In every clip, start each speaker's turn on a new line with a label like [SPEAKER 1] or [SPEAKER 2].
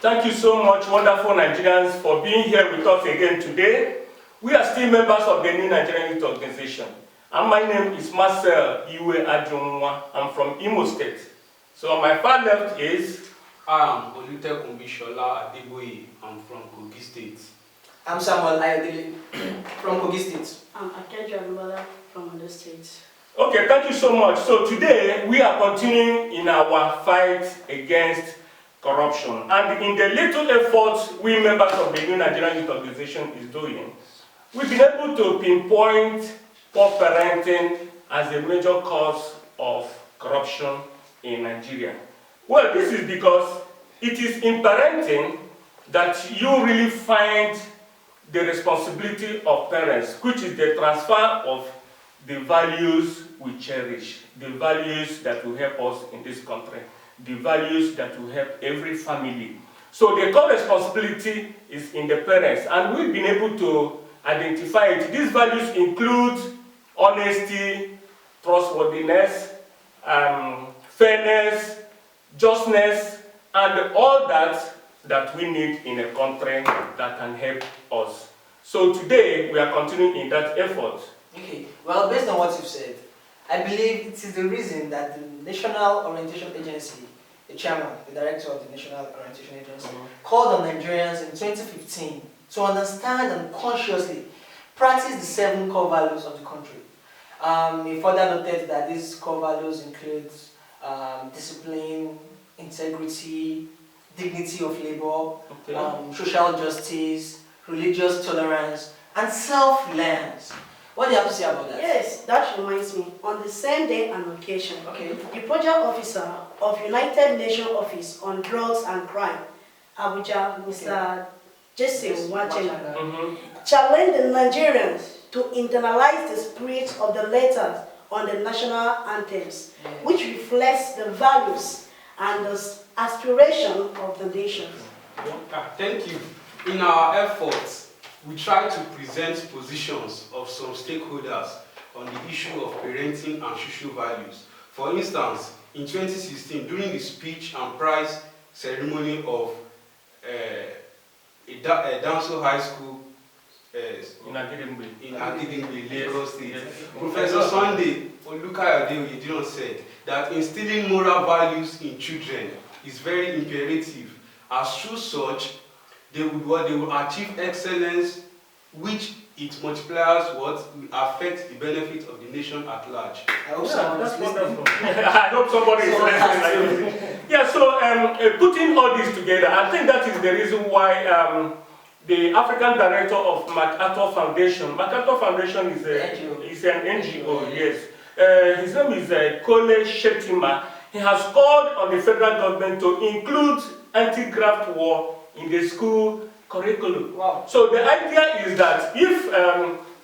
[SPEAKER 1] Thank you so much, wonderful Nigerians, for being here with us again today. We are still members of the New Nigerian Youth Organization. And my name is Marcel Iwe Adjunwa. I'm from Imo State. So on my far left is...
[SPEAKER 2] I am Olutekunbi Shola Adeboye. I'm from Kogi State.
[SPEAKER 3] I'm Samuel Ayodele from Kogi State.
[SPEAKER 4] I'm Akeju Alubola from Ondo State.
[SPEAKER 1] Okay, thank you so much. So today we are continuing in our fight against corruption. And in the little efforts we members of the New Nigerian Youth Organization is doing, we've been able to pinpoint poor parenting as a major cause of corruption in Nigeria. Well, this is because it is in parenting that you really find the responsibility of parents, which is the transfer of the values we cherish, the values that will help us in this country, the values that will help every family. So the core responsibility is in the parents, and we've been able to identify it. These values include honesty, trustworthiness, fairness, justness, and all that we need in a country that can help us. So today we are continuing in that effort.
[SPEAKER 3] Okay, well, based on what you've said, I believe it is the reason that the National Orientation Agency, the chairman, the director of the National Orientation Agency, called on Nigerians in 2015 to understand and consciously practice the 7 core values of the country. He further noted that these core values include discipline, integrity, dignity of labor, social justice, religious tolerance, and self-reliance. What do you have to say about that?
[SPEAKER 4] Yes, that reminds me. On the same day and occasion, the project officer of United Nations Office on Drugs and Crime, Abuja, Mr. Jesse Wachenga, challenged the Nigerians to internalize the spirit of the letters on the national anthems, which reflects the values and the aspiration of the nation.
[SPEAKER 2] Thank you. In our efforts, we try to present positions of some stakeholders on the issue of parenting and social values. For instance, in 2016, during the speech and prize ceremony of Damso High School in Agidingbe, Lagos State, Professor Sunday Olukayode said that instilling moral values in children is very imperative, as through such they will achieve excellence, which it multipliers what will affect the benefit of the nation at large.
[SPEAKER 3] I hope someone is listening.
[SPEAKER 1] I hope somebody is listening. Yeah, so putting all this together, I think that is the reason why the African director of MacArthur Foundation, MacArthur Foundation is an NGO, yes. His name is Kole Shetima. He has called on the federal government to include anti-graft war in the school curriculum. Wow. So the idea is that if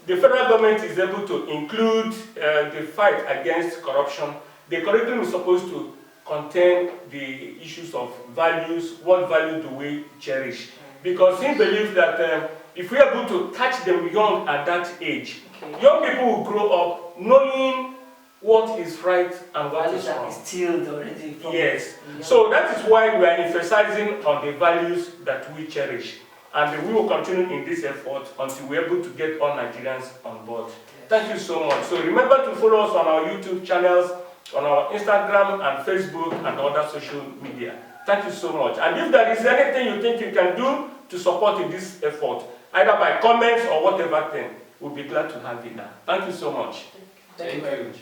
[SPEAKER 1] the federal government is able to include the fight against corruption, the curriculum is supposed to contain the issues of values. What value do we cherish? Because he believes that if we are able to catch them young at that age, young people will grow up knowing what is right and what is wrong.
[SPEAKER 3] Instilled already.
[SPEAKER 1] Yes. So that is why we are emphasizing on the values that we cherish. And we will continue in this effort until we are able to get all Nigerians on board. Thank you so much. So remember to follow us on our YouTube channels, on our Instagram and Facebook and other social media. Thank you so much. And if there is anything you think you can do to support in this effort, either by comments or whatever thing, we'll be glad to have you now. Thank you so much.
[SPEAKER 3] Thank you very much.